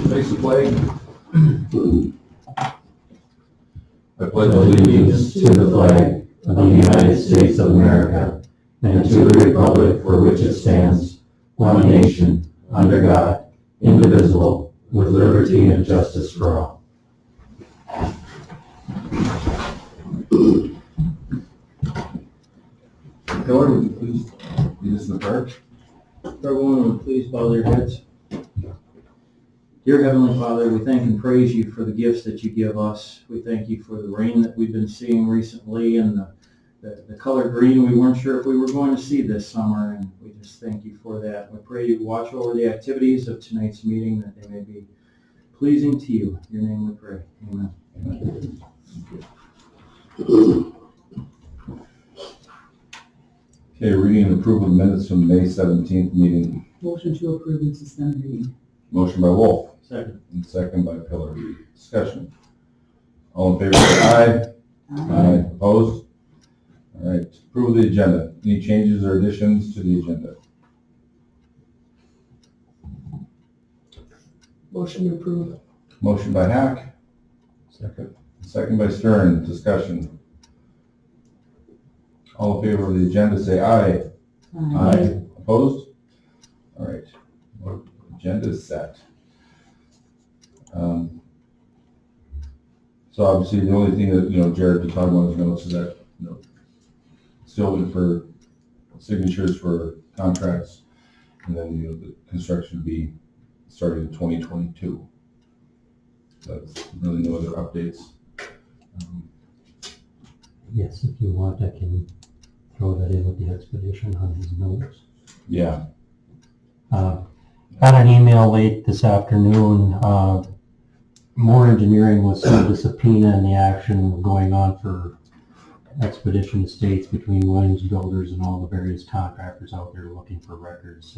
Face the flag. I pledge allegiance to the flag of the United States of America and to the republic for which it stands, one nation, under God, indivisible, with liberty and justice for all. Hillary, would you please lead us in the prayer? Everyone would please bow their heads. Dear Heavenly Father, we thank and praise you for the gifts that you give us. We thank you for the rain that we've been seeing recently and the color green we weren't sure if we were going to see this summer, and we just thank you for that. We pray you watch over the activities of tonight's meeting, that they may be pleasing to you. In your name we pray. Amen. Amen. Okay, reading and approval of minutes from May 17th meeting. Motion to approve and suspend reading. Motion by Wolf. Second. And second by Pillar. Discussion. All in favor say aye. Aye. Opposed? All right. Approve the agenda. Any changes or additions to the agenda? Motion to approve. Motion by Hack. Second. Second by Stern. Discussion. All in favor of the agenda say aye. Aye. Opposed? All right. Agenda is set. So obviously the only thing that, Jared to talk about his notes is that, still waiting for signatures for contracts, and then, the construction will be starting in 2022. So that's really no other updates. Yes, if you want, I can throw that in with the expedition on his notes. Yeah. Got an email late this afternoon. More Engineering was sent a subpoena in the action going on for Expedition Estates between Williams Builders and all the various contractors out there looking for records,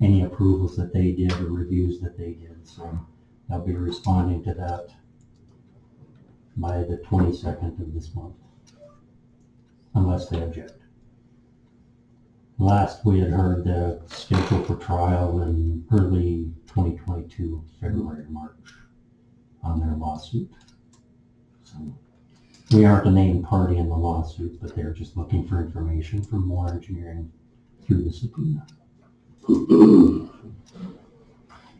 any approvals that they did or reviews that they did. So they'll be responding to that by the 22nd of this month, unless they object. Last we had heard the schedule for trial in early 2022, February, March, on their lawsuit. So we aren't a named party in the lawsuit, but they're just looking for information from More Engineering through the subpoena.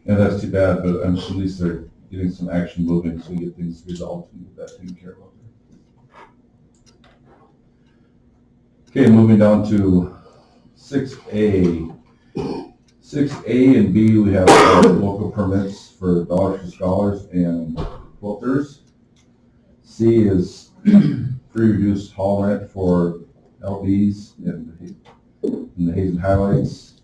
Yeah, that's too bad, but at least they're getting some action moving so we get things resolved and get that taken care of. Okay, moving down to 6A. 6A and B, we have local permits for Dollars for Scholars and quilters. C is free reduced hall rent for LBs in the Hazen highlights.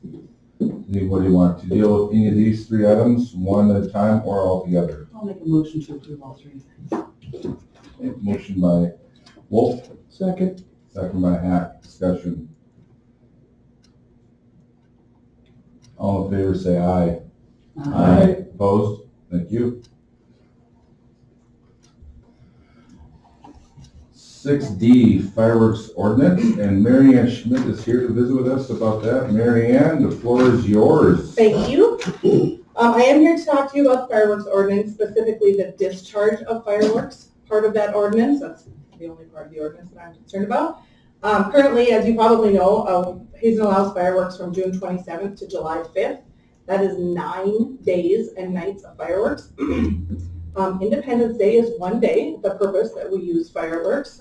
Anybody want to deal with any of these three items, one at a time or all together? I'll make a motion to approve all three. Okay, motion by Wolf. Second. Second by Hack. Discussion. All in favor say aye. Aye. Opposed? Thank you. 6D, fireworks ordinance, and Mary Ann Schmidt is here to visit with us about that. Mary Ann, the floor is yours. Thank you. I am here to talk to you about the fireworks ordinance, specifically the discharge of fireworks, part of that ordinance. That's the only part of the ordinance that I'm concerned about. Currently, as you probably know, Hazen allows fireworks from June 27th to July 5th. That is 9 days and nights of fireworks. Independence Day is 1 day, the purpose that we use fireworks.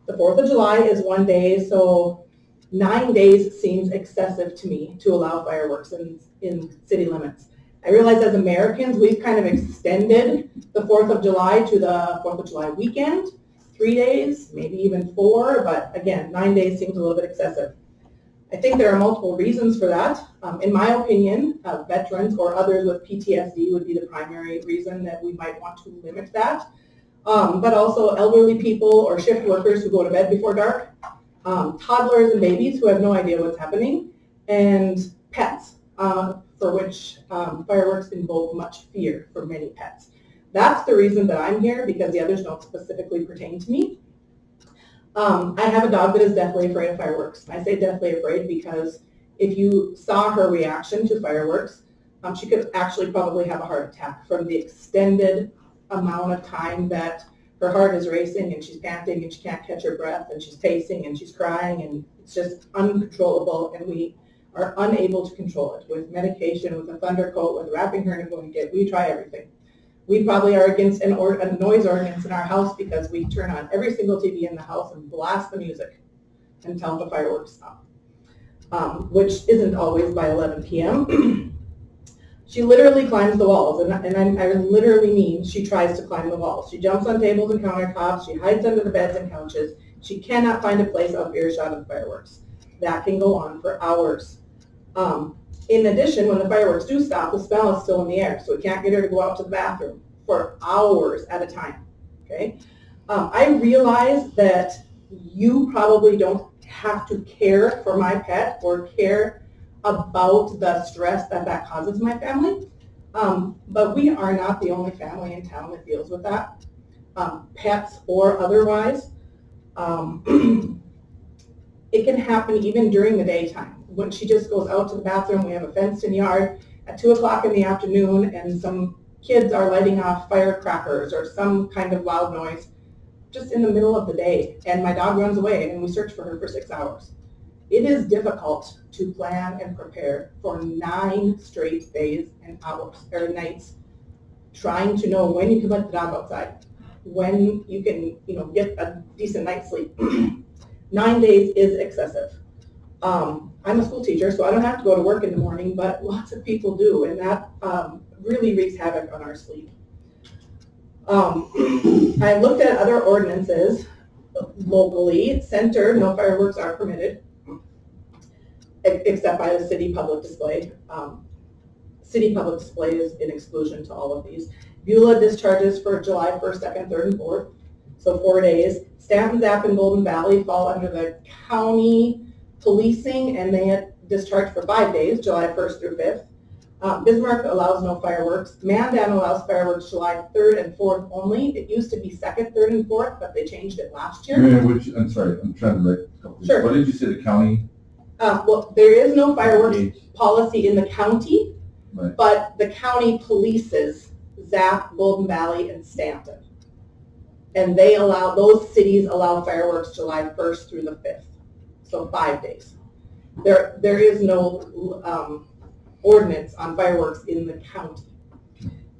The 4th of July is 1 day, so 9 days seems excessive to me to allow fireworks in city limits. I realize as Americans, we've kind of extended the 4th of July to the 4th of July weekend, 3 days, maybe even 4, but again, 9 days seems a little bit excessive. I think there are multiple reasons for that. In my opinion, veterans or others with PTSD would be the primary reason that we might want to limit that. But also elderly people or shift workers who go to bed before dark, toddlers and babies who have no idea what's happening, and pets, for which fireworks invoke much fear for many pets. That's the reason that I'm here, because the others don't specifically pertain to me. I have a dog that is deathly afraid of fireworks. I say deathly afraid because if you saw her reaction to fireworks, She could actually probably have a heart attack from the extended amount of time that her heart is racing and she's panting and she can't catch her breath and she's pacing and she's crying and it's just uncontrollable, and we are unable to control it with medication, with a thunder coat, with wrapping her in a blanket. We try everything. We probably are against a noise ordinance in our house because we turn on every single TV in the house and blast the music until the fireworks stop, which isn't always by 11 p.m. She literally climbs the walls, and I literally mean she tries to climb the walls. She jumps on tables and countertops. She hides under the beds and couches. She cannot find a place out of earshot of the fireworks. That can go on for hours. In addition, when the fireworks do stop, the smell is still in the air, so we can't get her to go out to the bathroom for hours at a time, okay? I realize that you probably don't have to care for my pet or care about the stress that causes my family, but we are not the only family in town that deals with that, pets or otherwise. It can happen even during the daytime. When she just goes out to the bathroom, we have a fenced-in yard at 2 o'clock in the afternoon, and some kids are lighting off firecrackers or some kind of loud noise just in the middle of the day, and my dog runs away, and we search for her for 6 hours. It is difficult to plan and prepare for 9 straight days and hours, or nights, trying to know when you can let the dog outside, when you can, get a decent night's sleep. 9 days is excessive. I'm a school teacher, so I don't have to go to work in the morning, but lots of people do, and that really wreaks havoc on our sleep. I looked at other ordinances locally. Center, no fireworks are permitted, except by the city public display. City public display is an exclusion to all of these. Beulah discharges for July 1st, 2nd, 3rd, and 4th, so 4 days. Stanton, Zap, and Golden Valley fall under the county policing, and they discharge for 5 days, July 1st through 5th. Bismarck allows no fireworks. Mandan allows fireworks July 3rd and 4th only. It used to be 2nd, 3rd, and 4th, but they changed it last year. I'm sorry, I'm trying to write a couple things. Sure. What did you say, the county? Well, there is no fireworks policy in the county, Right. but the county polices Zap, Golden Valley, and Stanton. And those cities allow fireworks July 1st through the 5th, so 5 days. There is no ordinance on fireworks in the county.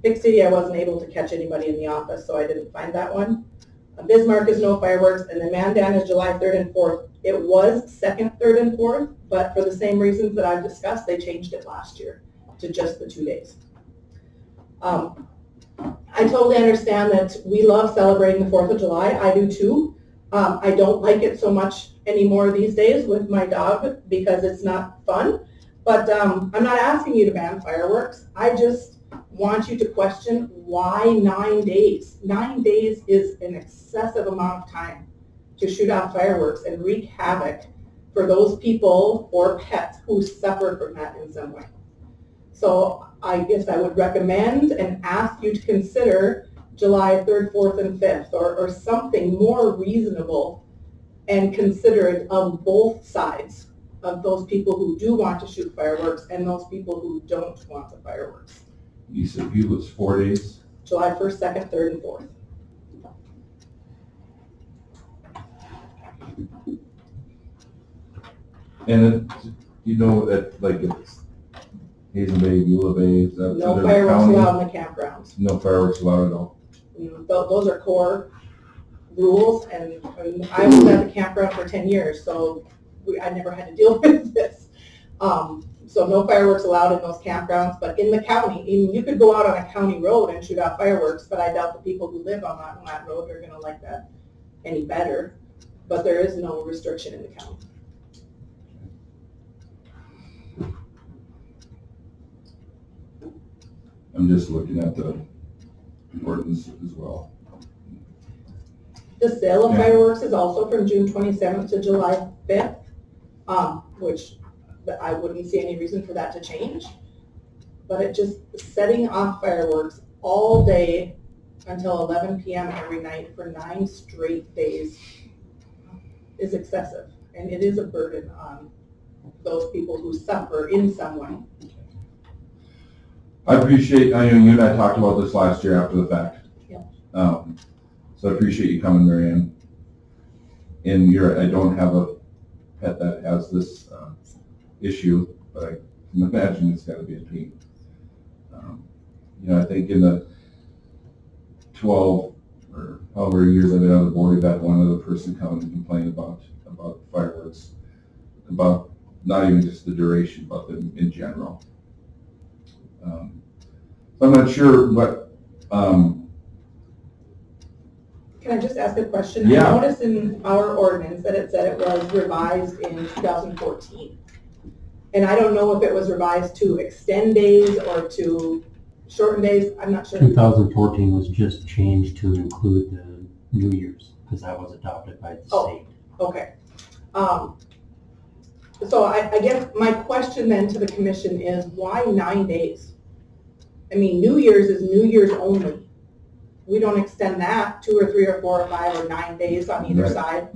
Big City, I wasn't able to catch anybody in the office, so I didn't find that one. Bismarck is no fireworks, and then Mandan is July 3rd and 4th. It was 2nd, 3rd, and 4th, but for the same reasons that I've discussed, they changed it last year to just the 2 days. I totally understand that we love celebrating the 4th of July. I do too. I don't like it so much anymore these days with my dog because it's not fun. But I'm not asking you to ban fireworks. I just want you to question why 9 days. 9 days is an excessive amount of time to shoot off fireworks and wreak havoc for those people or pets who suffer from that in some way. So I guess I would recommend and ask you to consider July 3rd, 4th, and 5th, or something more reasonable and considerate of both sides of those people who do want to shoot fireworks and those people who don't want the fireworks. You said Beulah's 4 days? July 1st, 2nd, 3rd, and 4th. And then, that, like, it's Hazen Bay, Beulah Bay, is that? No under the fireworks county? allowed in the campgrounds. No fireworks allowed at all? Those are core rules, and I was at the campground for 10 years, so I never had to deal with this. So no fireworks allowed in those campgrounds, but in the county, you could go out on a county road and shoot off fireworks, but I doubt the people who live on that road are gonna like that any better. But there is no restriction in the county. I'm just looking at the ordinance as well. The sale of Yeah. fireworks is also from June 27th to July 5th, which I wouldn't see any reason for that to change. But it just, setting off fireworks all day until 11 p.m. every night for 9 straight days is excessive. And it is a burden on those people who suffer in some way. I appreciate, I know you and I talked about this last year after the fact. Yeah. So I appreciate you coming, Mary Ann. And I don't have a pet that has this, issue, but I can imagine it's gotta be a pain. I think in the 12 or however years I've been on the board, we've had one other person come and complain about fireworks, about not even just the duration, but them in general. So I'm not sure what, Can I just ask a question? Yeah. I noticed in our ordinance that it said it was revised in 2014. And I don't know if it was revised to extend days or to shorten days, I'm not sure. 2014 was just changed to include the New Year's, because that was adopted by the state. Okay. So I guess my question then to the commission is, why 9 days? I mean, New Year's is New Year's only. We don't extend that 2 or 3 or 4 or 5 or 9 days on either Right. side.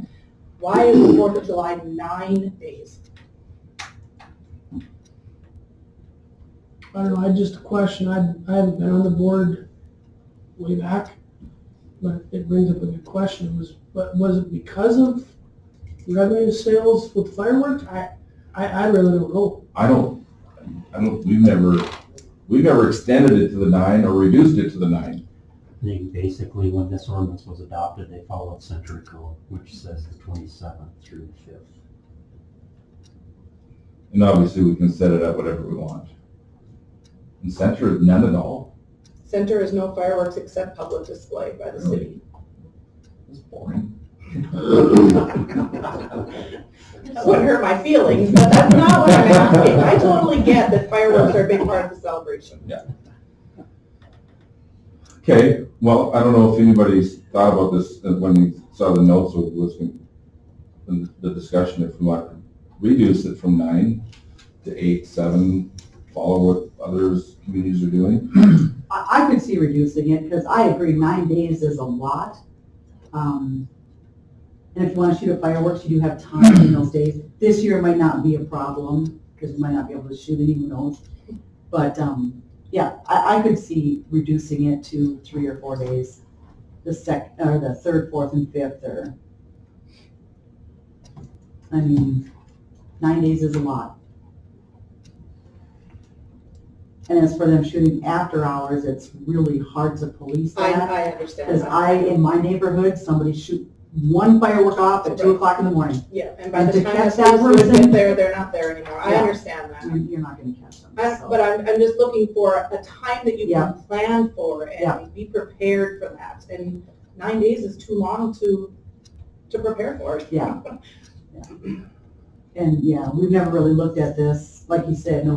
Why is the 4th of July 9 days? I don't know, I just a question, I haven't been on the board way back, but it brings up a good question, was it because of revenue sales with fireworks? I really don't know. we've never extended it to the 9 or reduced it to the 9. I think basically when this ordinance was adopted, they followed Century Code, which says the 27th through the 5th. And obviously we can set it up whatever we want. And center is none at all. Center is no fireworks except public display by the city. It's boring. That wouldn't hurt my feelings, but that's not what I'm asking. I totally get that fireworks are a big part of the celebration. Okay, well, I don't know if anybody's thought about this when you saw the notes or the discussion, if we want to reduce it from 9 to 8, 7, follow what others communities are doing. I could see reducing it, because I agree, 9 days is a lot. And if you want to shoot at fireworks, you do have time in those days. This year might not be a problem, because we might not be able to shoot any, who knows. But, yeah, I could see reducing it to 3 or 4 days. The 3rd, 4th, and 5th, or, I mean, 9 days is a lot. And as for them shooting after hours, it's really hard to police that. I understand Because that. in my neighborhood, somebody shoot one firework off at 2 o'clock in the morning. Yeah, and by the to time catch the that police person- get there, they're not there anymore. I Yeah. understand that. You're not gonna catch them. so. But I'm just looking for a time that you Yeah. can plan for Yeah. and be prepared for that. And 9 days is too long to prepare for it. Yeah. And yeah, we've never really looked at this. Like you said,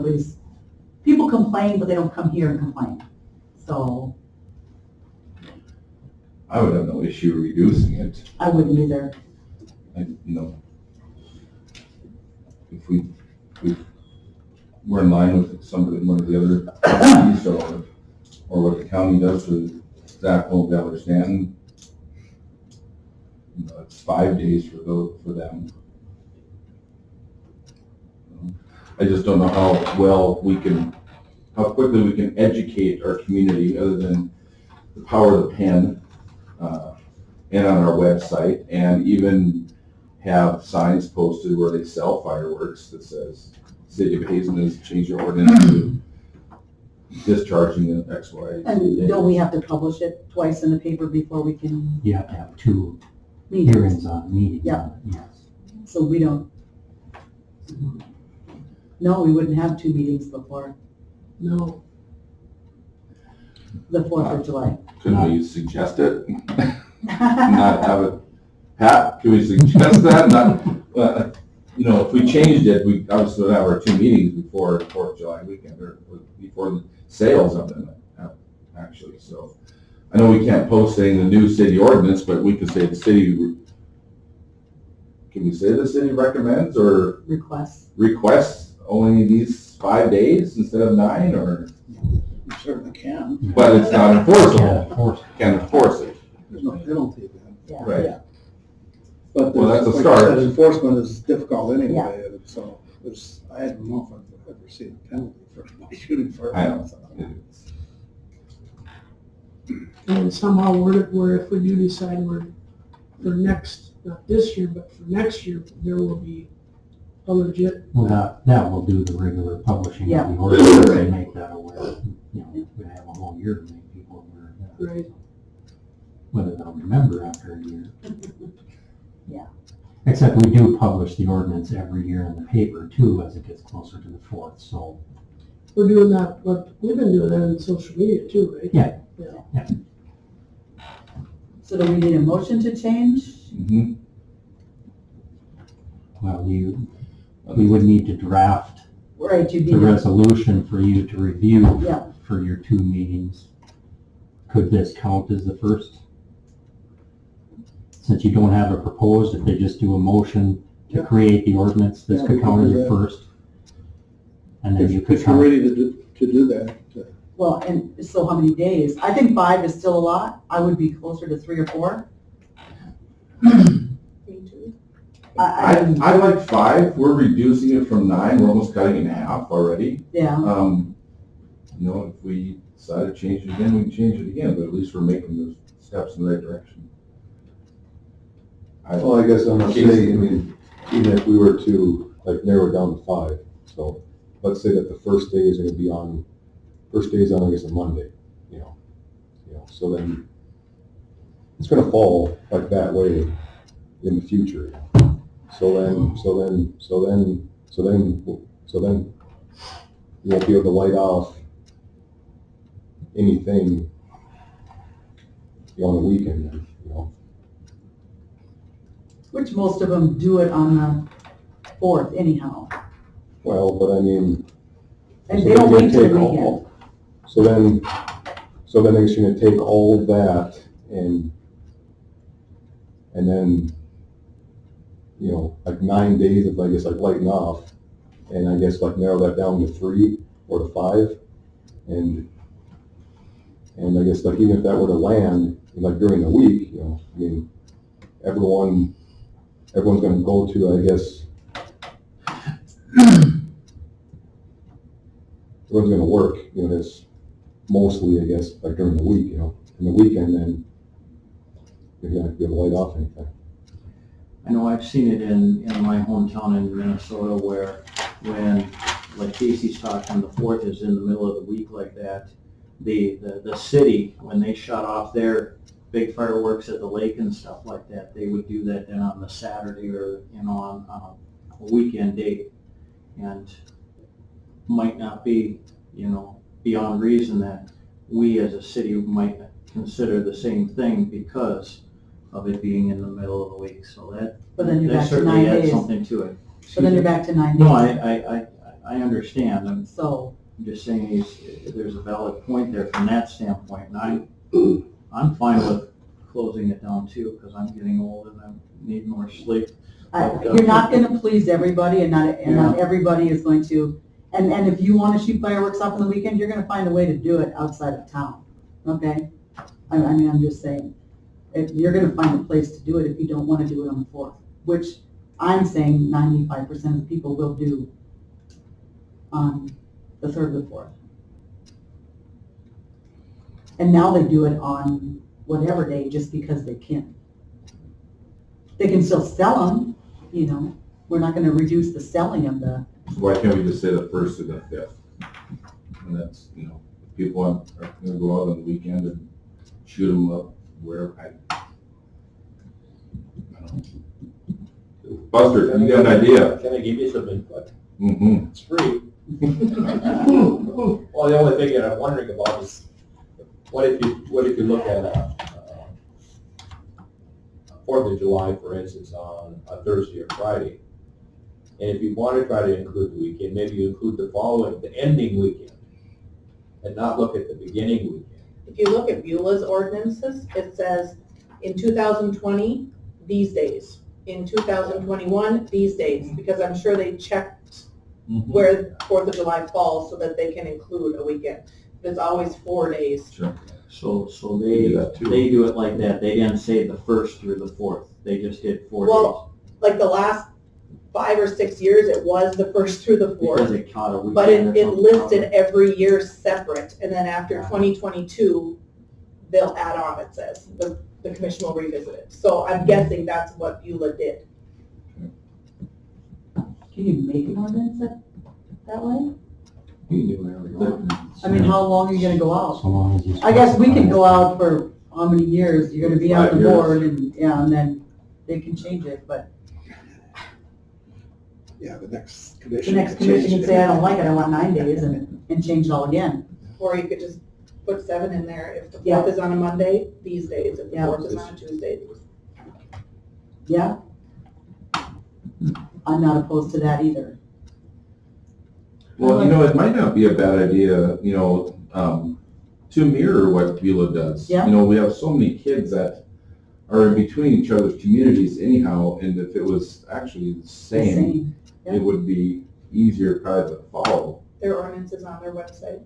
people complain, but they don't come here and complain. So I would have no issue reducing it. I wouldn't either. If we're in line with one of the other counties or what the county does, so staff won't understand. It's 5 days for them. I just don't know how quickly we can educate our community, other than the power of the pen, and on our website, and even have signs posted where they sell fireworks that says, City of Hazen has changed your ordinance to discharging the X, Y, And Z. don't we have to publish it twice in the paper before we can You have to have 2 meet? hearings on, meetings Yeah. on it, yes. So we don't. No, we wouldn't have 2 meetings before No, the 4th of July. Could we suggest it? Not have it, Pat, can we suggest that? If we changed it, we obviously would have our 2 meetings before the 4th of July weekend, or before the sales of them, actually, so. I know we can't post saying the new city ordinance, but we could say can we say the city recommends or requests only these 5 days instead of 9, or? You certainly can. But it's not enforceable, Can't enforce it. can't enforce it, There's no penalty then. Yeah. right? But Well, that's a like you start. said, enforcement is difficult anyway, Yeah. and so I don't know if I've ever seen a penalty for shooting for. I know. And somehow word it where if we do decide we're, for next, not this year, but for next year, there will be a legit, Well, that will do the regular publishing Yeah. of the ordinance and make that aware. You know, we have a whole year to make people aware of that. right? Whether they'll remember after a year. Yeah. Except we do publish the ordinance every year in the paper too, as it gets closer to the 4th, so. We're doing that, but we've been doing that in social media too, right? Yeah. Yeah. So do we need a motion to change? Mhm. Well, we would need to draft Right, you the need, resolution for you to review Yeah. for your 2 meetings. Could this count as the first? Since you don't have it proposed, if they just do a motion to Yeah. create the ordinance, this Yeah, could we can count as do the that. first. And then you could If you're count. ready to do that, well, and so how many days? I think 5 is still a lot. I would be closer to 3 or 4. Me too. I like 5, we're reducing it from 9, we're almost cutting it in half already. Yeah, You know, if we decide to change it again, we can change it again, but at least we're making those steps in the right direction. Well, I guess I'm not saying, I mean, even if we were to like narrow it down to 5, so let's say that the first day is gonna be first day is on, I guess, a Monday, you know, so then it's gonna fall like that way in the future. So then you won't be able to light off anything on the weekend then, you know. which most of them do it on the 4th anyhow. Well, but I mean. And so they don't they're wait gonna till the take all- weekend. So then it's gonna take all of that and then, you know, like 9 days of, I guess, like lighting off, and I guess like narrow that down to 3 or to 5, and I guess like even if that were to land, like during the week, you know, I mean, everyone's gonna go to, I guess, everyone's gonna work, you know, that's mostly, I guess, like during the week, you know, in the weekend, then you're not gonna be able to light off anything. I know I've seen it in my hometown in Minnesota where when, like Casey's talking, the 4th is in the middle of the week like that, the city, when they shut off their big fireworks at the lake and stuff like that, they would do that then on the Saturday or, you know, on a weekend day. And might not be, you know, beyond reason that we as a city might consider the same thing because of it being in the middle of the week. So But then you're that back to certainly 9 adds days. something to it. So then you're back to 9 days. No, I understand. I'm So, just saying there's a valid point there from that standpoint. And I'm fine with closing it down too, because I'm getting old and I need more sleep. you're not gonna please everybody, and not everybody is going to, and if you wanna shoot fireworks off on the weekend, you're gonna find a way to do it outside of town, okay? I mean, I'm just saying, you're gonna find a place to do it if you don't wanna do it on the 4th, which I'm saying 95% of the people will do on the 3rd or the 4th. And now they do it on whatever day, just because they can. They can still sell them, you know, we're not gonna reduce the selling of the, So why can't we just say the 1st and the 5th? And that's, you know, people are gonna go out on the weekend and shoot them up wherever. I don't know. Buster, you got an idea? Can I give you some input? Mm-hmm. It's free. Well, the only thing that I'm wondering about is, what if you look at 4th of July, for instance, on a Thursday or Friday, and if you want to try to include the weekend, maybe you include the ending weekend, and not look at the beginning weekend. If you look at Beulah's ordinances, it says in 2020, these days. In 2021, these days, because I'm sure they checked where 4th of July falls so that they can include a weekend. It's always 4 days. Sure. So We do that too. they do it like that. They didn't say the 1st through the 4th. They just did 4 days. Well, like the last 5 or 6 years, it was the 1st through the 4th. Because it caught a weekend. But or it something. listed every year separate, and then after 2022, they'll add on, it says. The commission will revisit it. So I'm guessing that's what Beulah did. Can you make an ordinance that way? You do whatever. I mean, how long are you gonna go out? So long as you. I guess we can go out for how many years, you're gonna be on 5 the years. board and then they can change it, but Yeah, the next the commission. next commission can say, I don't like it, I want 9 days and change it all again. Or you could just put 7 in there. If the 4th Yeah. is on a Monday, these days. If the Yeah. 4th is on a Tuesday. Yeah? I'm not opposed to that either. Well, it might not be a bad idea, to mirror what Beulah does. Yeah. We have so many kids that are in between each other's communities anyhow, and if it was actually the The same, yeah. it would be easier probably to follow. Their ordinance is on their website.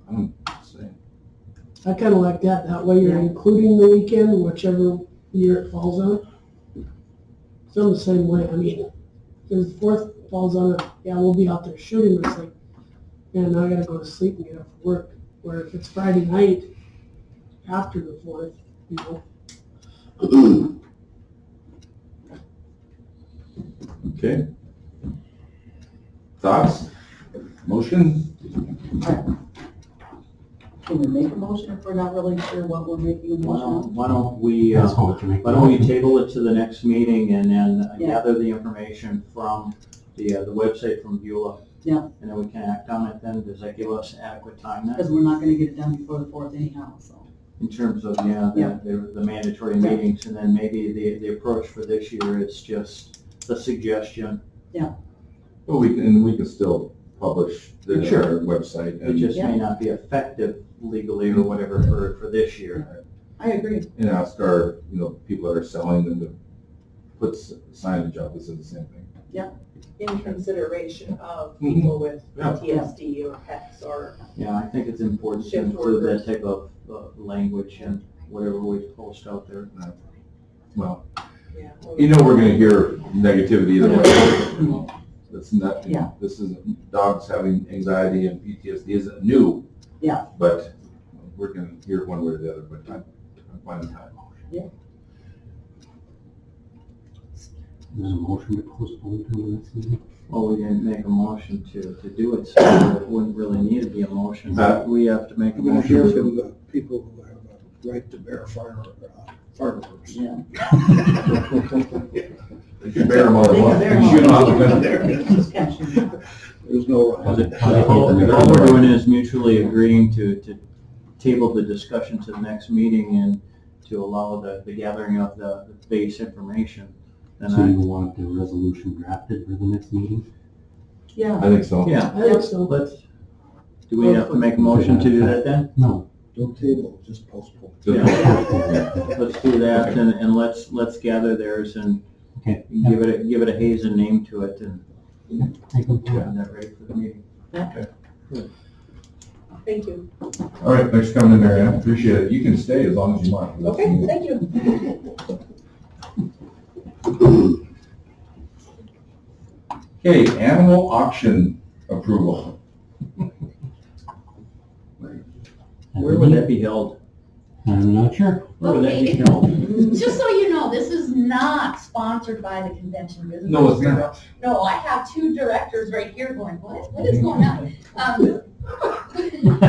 I'm saying. I kinda like that. That way you're Yeah. including the weekend, whichever year it falls on. So I'm the same way. I mean, if the 4th falls on it, yeah, we'll be out there shooting, but it's like, man, now I gotta go to sleep and get up for work. Where if it's Friday night after the 4th, Okay. Thoughts? Motion? Can we make a motion if we're not really sure what we're making a motion on? Why don't we, That's what you're making. why don't we table it to the next meeting and then Yeah. gather the information from the website from Beulah? Yeah. And then we can act on it then. Does that give us adequate time then? Because we're not gonna get it done before the 4th anyhow, so. In terms of, Yeah. the mandatory Yeah. meetings, and then maybe the approach for this year is just the suggestion. Well, we can still publish it on Sure. our website. It And just may not be effective legally or whatever for this year. I agree. and ask our, people that are selling them to put signage up. This is the same thing. In consideration of people with Yeah. PTSD or PECs or, Yeah, I think it's important to Shift include workers. that type of language and whatever we post out there. Well, yeah. we're gonna hear negativity either way. That's not, Yeah. this isn't, dogs having anxiety and PTSD isn't new. Yeah. But we're gonna hear one way or the other, but I'm fine with that. There's a motion to postpone to the next meeting. Well, we didn't make a motion to do it, so it wouldn't really need to be a motion. But- We have to make a I'm gonna hear motion from to. the people who have a right to bear fireworks. Yeah. They can bear them all they They can want. bear 'em You all. shoot them out the window. There's no. All we're doing is mutually agreeing to table the discussion to the next meeting and to allow the gathering of the base information. And So you want the resolution drafted for the next meeting? Yeah. I think so. yeah, I think so. do we have to make a motion to do that then? No. Don't table, just postpone. Let's do that and let's gather theirs and Okay. give it a Hazen name to it and Take them. have that ready for the meeting. Thank you. All right, thanks for coming in, Mary Ann. Appreciate it. You can stay as long as you want. Okay, thank you. Okay, animal auction approval. Where would that be held? I'm not sure. Where would that be Okay. held? Just so you know, this is not sponsored by the Convention Business. No, it's Bureau. not. No, I have two directors right here going, what is going on?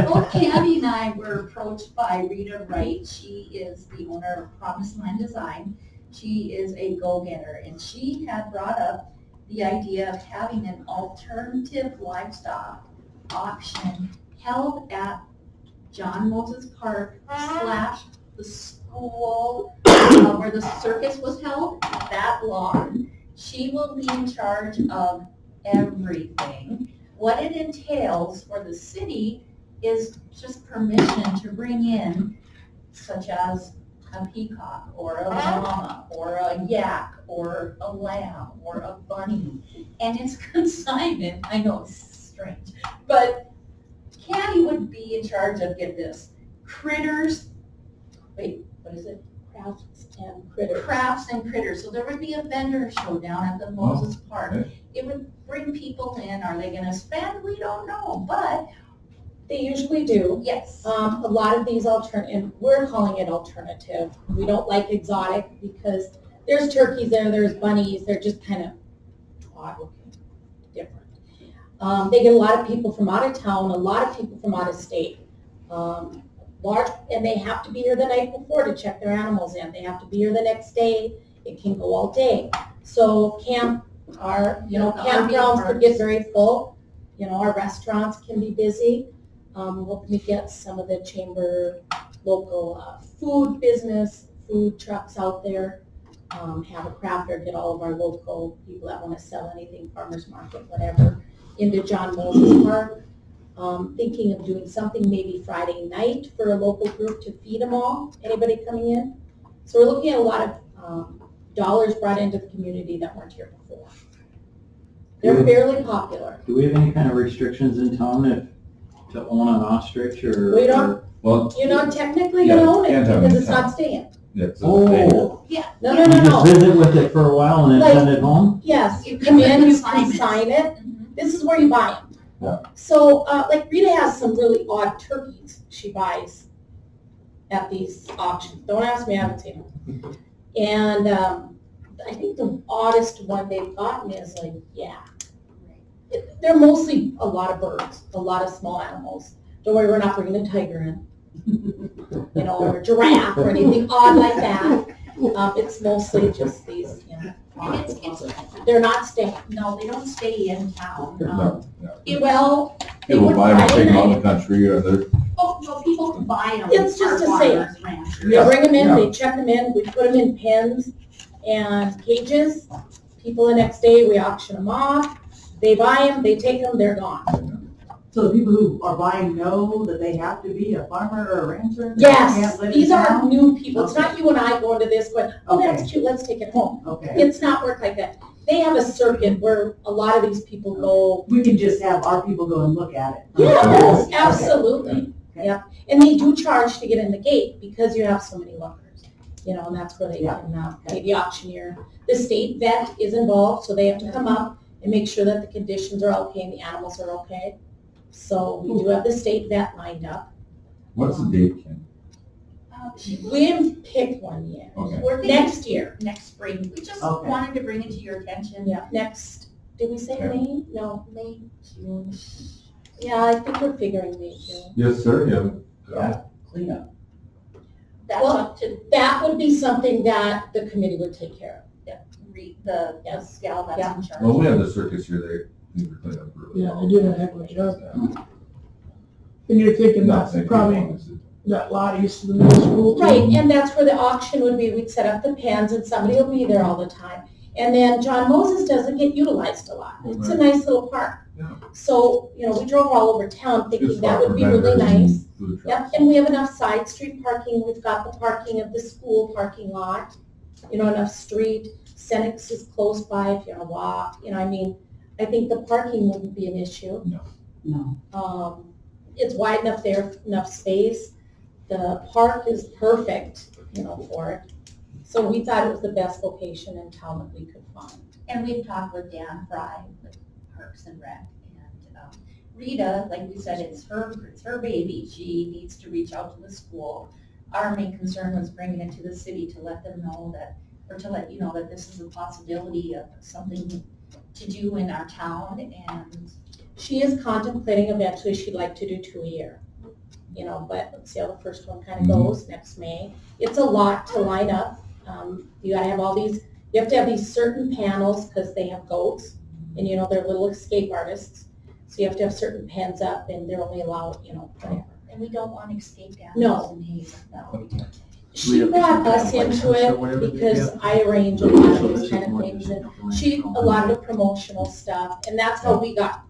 Both Candy and I were approached by Rita Wright. She is the owner of Promised Land Design. She is a go-getter, and she had brought up the idea of having an alternative livestock auction held at John Moses Park / the school where the circus was held, that lawn. She will be in charge of everything. What it entails for the city is just permission to bring in, such as a peacock or a llama or a yak or a lamb or a bunny. And it's consignment. I know it's strange, but Candy would be in charge of, get this, critters, wait, what is it? Crafts and critters. crafts and critters. So there would be a vendor show down at the Moses Park. okay. It would bring people in. Are they gonna spend? We don't know, but They usually do. yes. A lot of these and we're calling it alternative. We don't like exotic because there's turkeys there, there's bunnies, they're just kind of odd looking, different. They get a lot of people from out of town, a lot of people from out of state. And they have to be here the night before to check their animals in. They have to be here the next day. It can go all day. So campgrounds could get very full. Our restaurants can be busy. Hoping to get some of the chamber local food business, food trucks out there. Have a crafter, get all of our local people that want to sell anything, farmers market, whatever, into John Moses Park. Thinking of doing something maybe Friday night for a local group to feed them all, anybody coming in. So we're looking at a lot of dollars brought into the community that weren't here before. They're fairly popular. Do we have any kind of restrictions in town to own an ostrich or? We don't. Well, You're not technically Yeah, gonna own it can't have because it it's in not town. staying. it's Oh. No. You just No. visit with it for a while and then Like- send it home? Yes, You you come can in, you consign can it. sign it. Mhm. This is where you buy them. Yeah. So, like Rita has some really odd turkeys she buys at these auctions. Don't ask me, I haven't seen them. And I think the oddest one they've gotten is like, they're mostly a lot of birds, a lot of small animals. Don't worry, we're not bringing a tiger in, or giraffe or anything odd like that. It's mostly just these, And it's they're not staying. no, they don't stay in town. No, no. Well, they People would buy them, Friday take them out night. of the country, or they're, Oh, no, people can buy them. It's just a Our sale. farmers, ranchers. They bring them in, Yeah. they check them in, we put them in pens and cages. People the next day, we auction them off. They buy them, they take them, they're gone. So the people who are buying know that they have to be a farmer or a rancher? They Yes, can't live in these are town? new people. It's not you and I going to this going, oh, that's Okay. cute, let's take it home. Okay, It's not work like that. They have a circuit where a lot of these people go. we can just have our people go and look at it. Yes, Okay. absolutely. Okay. Yeah, and they do charge to get in the gate because you have so many lookers. And that's where they Yeah. can pay the auctioneer. The state vet is involved, so they have to come up and make sure that the conditions are okay and the animals are okay. So we do have the state vet lined up. what's the date, Ken? We haven't picked one yet. Okay. We're thinking Next year. next spring. We just Okay. wanted to bring it to your attention. Yeah, did we say Okay. May? No. May, June. Yeah, I think we're figuring May, June. Yes, sir, yeah. Yeah. Clean up. That's Well, up to That would be something that the committee would take care the Yes. gal that's Yeah. in charge. Well, we have the circus here, they clean up really Yeah, well. they did a heck of a job. And you're thinking that's Nothing, probably honestly. that lot east of the middle school. of. too. Right, and that's where the auction would be. We'd set up the pens and somebody will be there all the time. And then John Moses doesn't get utilized a lot. It's a nice little park. Yeah. So, we drove all over town thinking Good that spot would for be really vendors and nice. food Yep, trucks. and we have enough side street parking. We've got the parking of the school parking lot, enough street. Senex is close by if you want to walk, I think the parking wouldn't be an issue. No. It's wide enough there, enough space. The park is perfect, for it. So we thought it was the best location in town that we could find. And we've talked with Dan Fry, with Parks and Rec, and Rita, like we said, it's her baby. She needs to reach out to the school. Our main concern was bringing it to the city to let them know that, or to let you know that this is a possibility of something to do in our town, and She is contemplating eventually she'd like to do 2 a year. But let's see how the first one kind of goes next May. It's a lot to line up. You gotta have you have to have these certain panels because they have goats and they're little escape artists. So you have to have certain pens up and they're only allowed, whatever. and we don't want escaped No. animals in Hazen. No. She brought us into it because I arrange a lot of these kind of things and a lot of the promotional stuff and that's how we got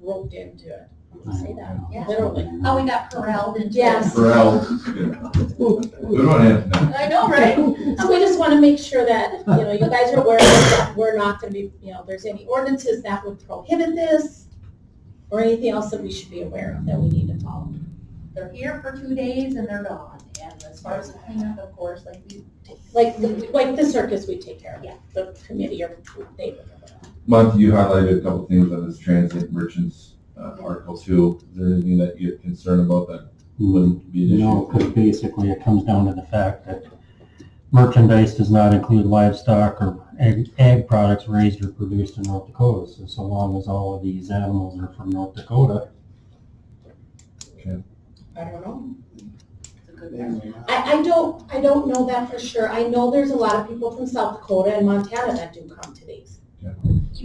roped into it. I'm gonna say that, Yeah. literally. Oh, we got corralled into it. Yes. Corral, good one, Anthony. I know, right? So we just want to make sure that, you guys are aware that we're not going to be, there's any ordinances that would prohibit this or anything else that we should be aware of that we need to follow. They're here for 2 days and they're gone, and the as far as the cleanup, of course, like we, Like the circus we take care of, Yeah. the committee or they. Monty, you highlighted a couple things on this transient merchants, Article 2. Is there anything that you're concerned about that wouldn't be an issue? No, because basically it comes down to the fact that merchandise does not include livestock or ag products raised or produced in North Dakota. So long as all of these animals are from North Dakota. I don't know. it's a good question. I don't know that for sure. I know there's a lot of people from South Dakota and Montana that do come to these. You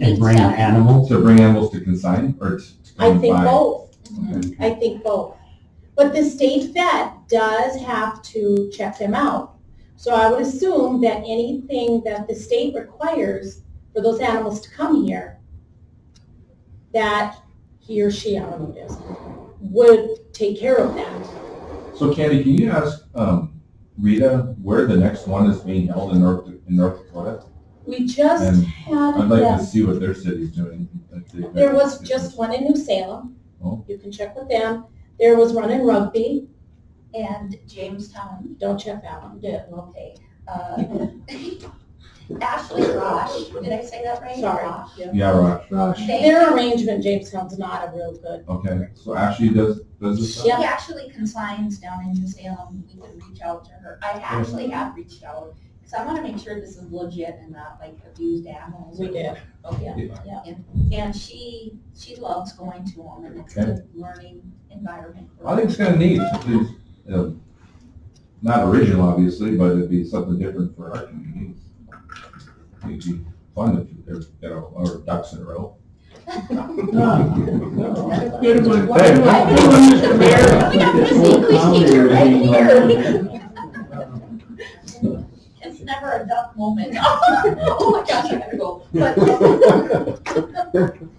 And mean bring seven? animals. To bring animals to consign or to I come think by? both. Mhm. I think both. But the state vet does have to check them out. So I would assume that anything that the state requires for those animals to come here, that he or she, I don't know who it is, would take care of that. So Candy, can you ask Rita where the next one is being held in North Dakota? We just And had I'd like them. to see what their city's doing. if they've got- There was just one in New Salem. Oh. You can check with them. There was one in Rugby. And Jamestown, Don't check that one. yeah, okay. Ashley Rosh, did I say that right? Sorry. Rosh. Yeah, right. Gosh, Their arrangement, Jamestown's not a real good. Okay, so Ashley does this stuff? Yeah. She actually consigns down in New Salem, we could reach out to her. I actually have reached out, because I want to make sure this is legit and not like abused animals. We did. Yeah. And she loves going to them, and it's a good learning environment. for I think it's kind of neat. It's, not original, obviously, but it'd be something different for our community. It'd be fun if there's, our ducks in a row. good one. Good one, Hey. Mr. Mayor. We have a English teacher right here. It's never a duck moment. Oh my gosh, I gotta go. But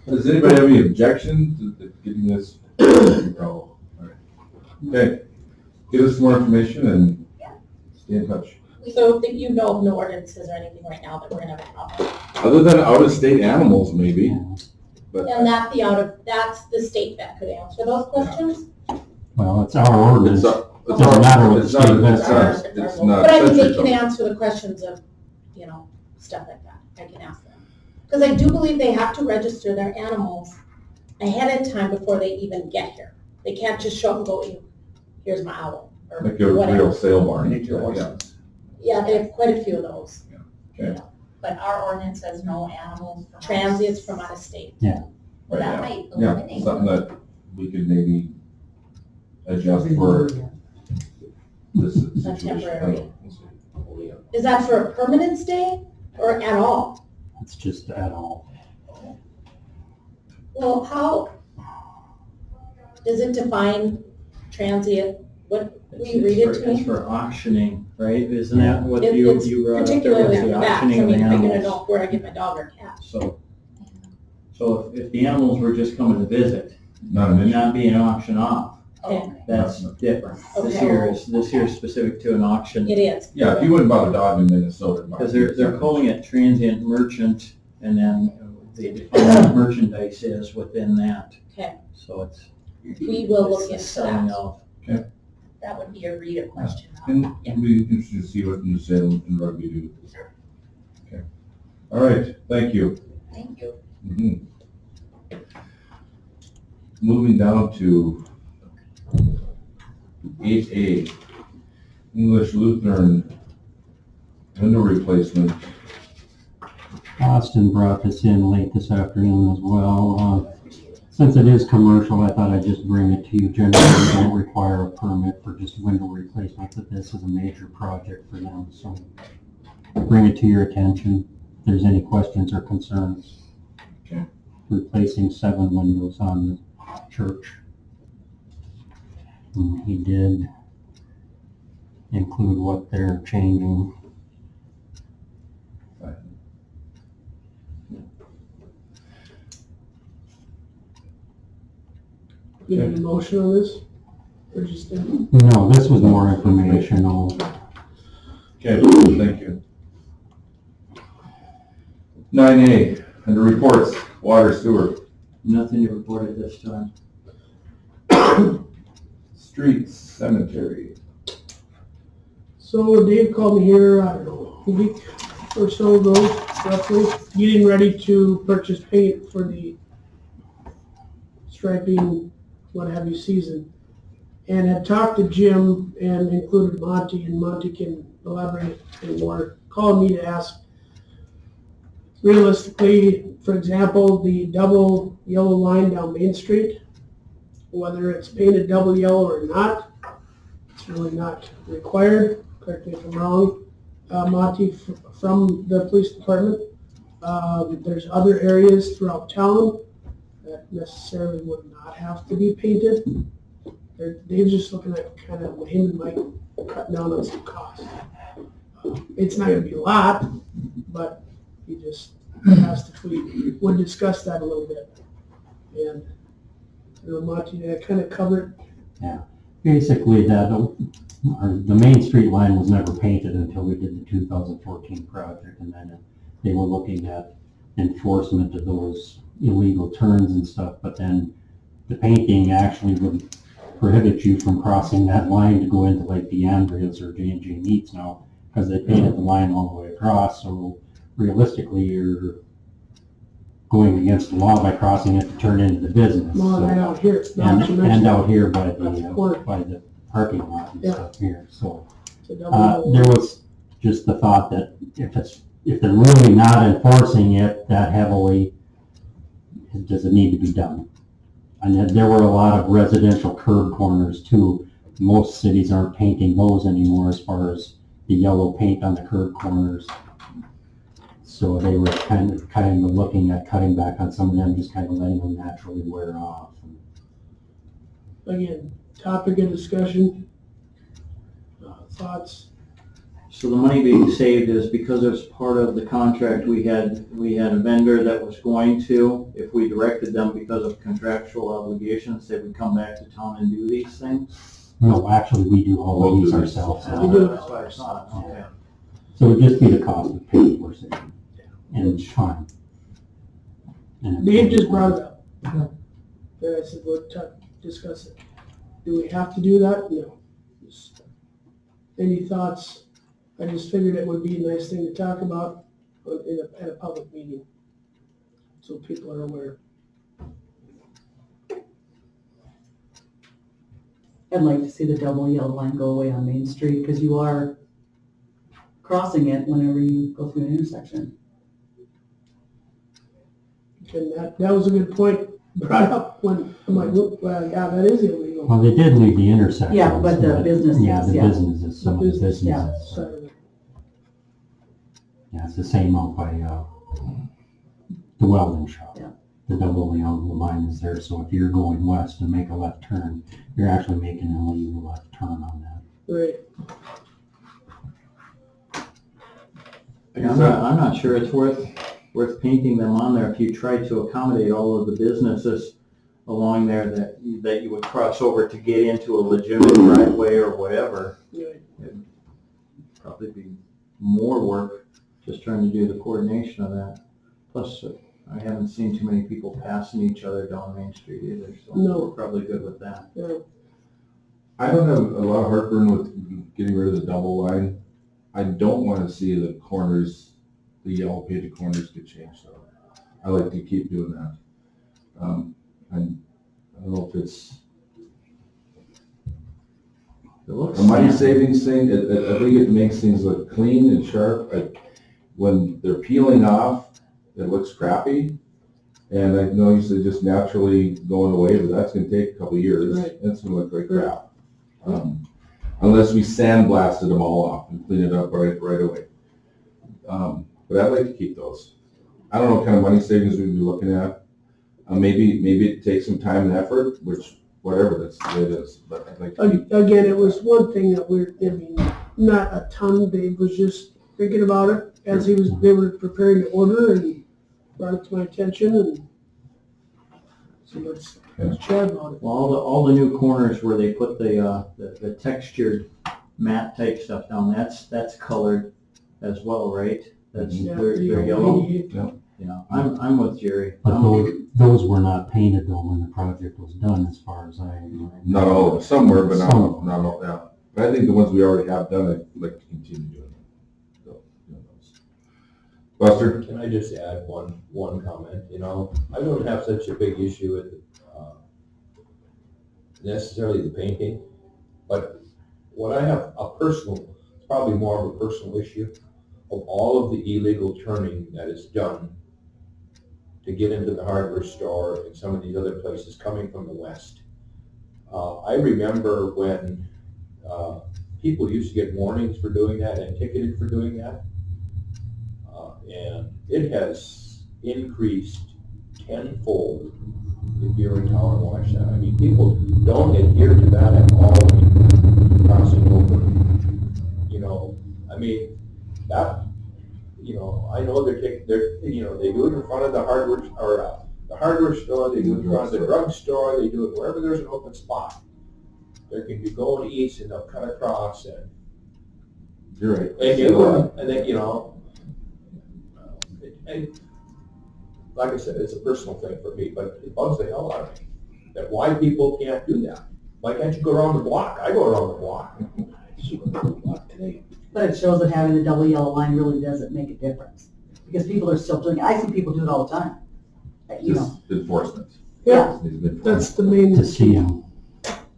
Does anybody have any objection to getting this? No. All right. Okay, give us more information and stay in touch. So that you know of no ordinances or anything right now that we're gonna ban off. Other than out-of-state animals, maybe, but. And that's the state vet could answer those questions. Well, it's our ordinance. It's Doesn't matter what the state vet not, says. it's not. But I mean, they censored, can though. answer the questions of, stuff like that. I can ask them. Because I do believe they have to register their animals ahead of time before they even get here. They can't just show up and go, here's my owl, or Like a whatever. real sale barn. Need your Yeah. license. Yeah, they have quite a few of those. But our ordinance says no animals from. Transients from out of state. Well, that Yeah. might Yeah, eliminate. something that we could maybe adjust for this situation. temporary. Is that for a permanent stay or at all? It's just at all. Well, how does it define transient? What, will you read it to It's me? for auctioning, right? Isn't that what It- you it's brought up there, was Particularly the for that, 'cause auctioning I of the mean, I'm gonna know animals? where I get my dog or cat. So if the animals were just coming to visit, Not an and issue. not being auctioned off, Okay. that's different. This Okay. here is specific to an auction. It is. Yeah, if you wouldn't buy a dog in Minnesota. it might Because be they're different. calling it transient merchant, and then they define what merchandise is within that. Okay. So it's. We will look it's the into selling that. of. That would be a Rita question. And we interested to see what New Salem and Rugby do. Okay. All right, thank you. Thank you. Mhm. Moving down to 8A, English Lutheran window replacement. Austin brought this in late this afternoon as well. Since it is commercial, I thought I'd just bring it to you. Generally, we don't require a permit for just window replacement, but this is a major project for them, so bring it to your attention if there's any questions or concerns. Okay. Replacing 7 windows on the church. And he did include what they're changing. You need a motion on this? Or just, No, this was more informational. Okay, thank you. 9A, under reports, water sewer, Nothing to report at this time. streets, cemetery. So Dave called me here, I don't know, a week or so ago, roughly, getting ready to purchase paint for the striping, what have you, season. And had talked to Jim and included Monty, and Monty can elaborate more. Called me to ask, realistically, for example, the double yellow line down Main Street, whether it's painted double yellow or not, it's really not required. Correct me if I'm wrong, Monty, from the police department. There's other areas throughout town that necessarily would not have to be painted. Dave's just looking at kind of him and Mike cutting down on some costs. It's not gonna be a lot, but he just asked if we would discuss that a little bit. And, Monty, did I kind of cover it? Basically, the Main Street line was never painted until we did the 2014 project, and then they were looking at enforcement of those illegal turns and stuff, but then the painting actually would prohibit you from crossing that line to go into like the Andreas or J&J Meats now, because they painted the line all the way across, so realistically you're going against the law by crossing it to turn into the business. Well, So- right out here. and out here by At the the corner. parking lot and Yeah. stuff here, so. It's a double There was just the thought that if they're really not enforcing it that heavily, does it need to be done? And then there were a lot of residential curb corners too. Most cities aren't painting those anymore as far as the yellow paint on the curb corners. So they were kind of looking at cutting back on some of them, just kind of letting them naturally wear off. Again, topic of discussion, thoughts. So the money being saved is because it's part of the contract, we had a vendor that was going to, if we directed them because of contractual obligations, they would come back to town and do these things. No, actually, we do all of these We'll do these. ourselves. We do. That's what I thought, okay. So it would just be the cost of paint we're saving and time. And Dave just brought it up. And I said, we'll discuss it. Do we have to do that? No. Just- Any thoughts? I just figured it would be a nice thing to talk about at a public meeting, so people are aware. I'd like to see the double yellow line go away on Main Street, because you are crossing it whenever you go through an intersection. And that was a good point brought up when, I'm like, look, well, yeah, that is illegal. Well, they did leave the intersection. Yeah, but the businesses, Yeah, the yeah. businesses, some of the Business, yeah. businesses. So, Yeah, it's the same out by, the welding shop. Yeah. The double yellow line is there, so if you're going west and make a left turn, you're actually making an illegal left turn on that. right. I'm not sure it's worth painting them on there if you try to accommodate all of the businesses along there that you would cross over to get into a legitimate driveway or whatever. Right. It'd probably be more work just trying to do the coordination of that. Plus, I haven't seen too many people passing each other down Main Street either, so No. we're probably good with that. Yeah. I don't have a lot of heartburn with getting rid of the double line. I don't want to see the corners, the yellow painted corners get changed though. I like to keep doing that. And I don't know if it's It looks a money sad. savings thing. I think it makes things look clean and sharp. When they're peeling off, it looks crappy. And I know you said just naturally going away, but that's gonna take a couple of years. Right. It's gonna look like crap. Unless we sandblasted them all off and clean it up right away. But I'd like to keep those. I don't know what kind of money savings we'd be looking at. Maybe it takes some time and effort, which, whatever, that's the way it is, but I'd like to keep. Again, it was one thing that not a ton. Dave was just thinking about it as they were preparing to order and brought it to my attention, and so let's chat about it. Well, all the new corners where they put the textured matte type stuff down, that's colored as well, right? That's, Yeah, they're the yellow. 88. Yeah, I'm with Jerry. But those were not painted though when the project was done, as far as I know. Not all of them, some were, but not Some. all, yeah. But I think the ones we already have done, I'd like to continue doing. So, you know, those. Buster? Can I just add one comment? I don't have such a big issue with necessarily the painting, but what I have it's probably more of a personal issue of all of the illegal turning that is done to get into the hardware store and some of these other places coming from the west. I remember when people used to get warnings for doing that and ticketed for doing that. And it has increased tenfold if you're in town and watch that. I mean, people don't adhere to that at all when crossing over. I mean, that, I know they do it in front of the hardware, or the hardware store, they do it in front of the drugstore, they do it wherever there's an open spot. They can be going east and they'll cut across and. You're right. And then, and like I said, it's a personal thing for me, but it bugs the hell out of me that why people can't do that. Why can't you go around the block? I go around the block. But it shows that having the double yellow line really doesn't make a difference, because people are still doing it. I see people do it all the time. Just enforcement. Yeah, Needs to be enforced. that's the main. To see him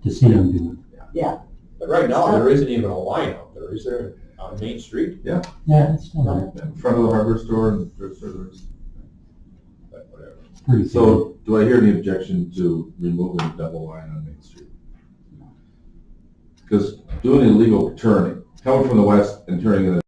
do it. Yeah. But right now, there isn't even a line out there, is there, on Main Street? Yeah, it's still there. In front of the hardware store and the drugstore, there's. But whatever. Pretty So, do I hear any objection to removing the double line on Main Street? Because doing illegal turning, coming from the west and turning in the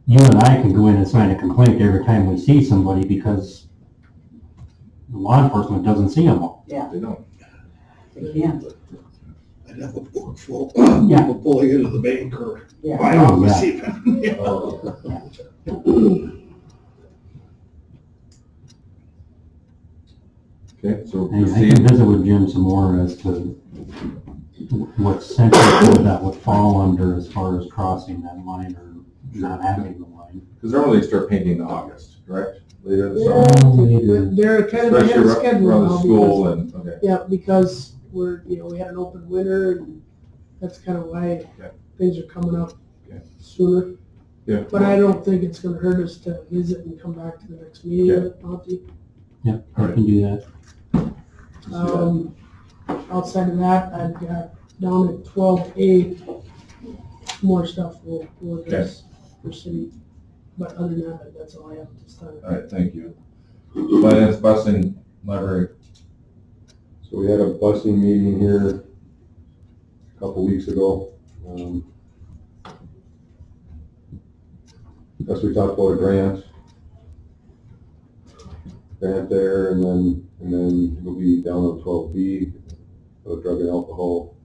You and I can go in and sign a complaint every time we see somebody because the law enforcement doesn't see them all. they don't. They can't. I'd have a book full, Yeah. people pulling into the bank or Yeah. buying Oh, office yeah. even. Yeah. Okay, so And I proceed. can visit with Jim some more as to what central code that would fall under as far as crossing that line or not having the line. Because normally they start painting in August, correct? Later in the Yeah, summer. they're kind of ahead Especially of schedule around now the because, school and, okay. yeah, because we had an open winter and that's kind of why Okay. things are coming up Okay. sooner. Yeah. But I don't think it's gonna hurt us to visit and come back to the next meeting Okay. with Monty. Yep, I can do that. Let's do that. Outside of that, I've got down at 12A, more stuff we'll address for city. But other than that, that's all I have at this time. All right, thank you. Finance, busing, library. So we had a busing meeting here a couple weeks ago. Guess we talked about a grant there, and then we'll be down on 12B, for drug and alcohol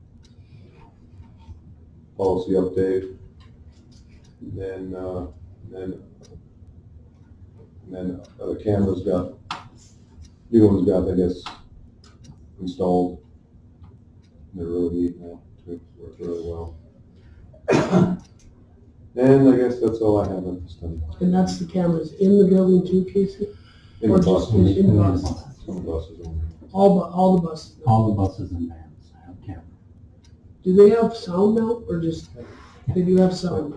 policy update. And then the cameras new ones got, I guess, installed. They're really neat now, too, work really well. And I guess that's all I have at this time. And that's the cameras in the building too, Casey? In the Or just buses. in the buses? Some buses only. All the buses? All the buses and vans have cameras. Do they have sound now, or just, they do have sound?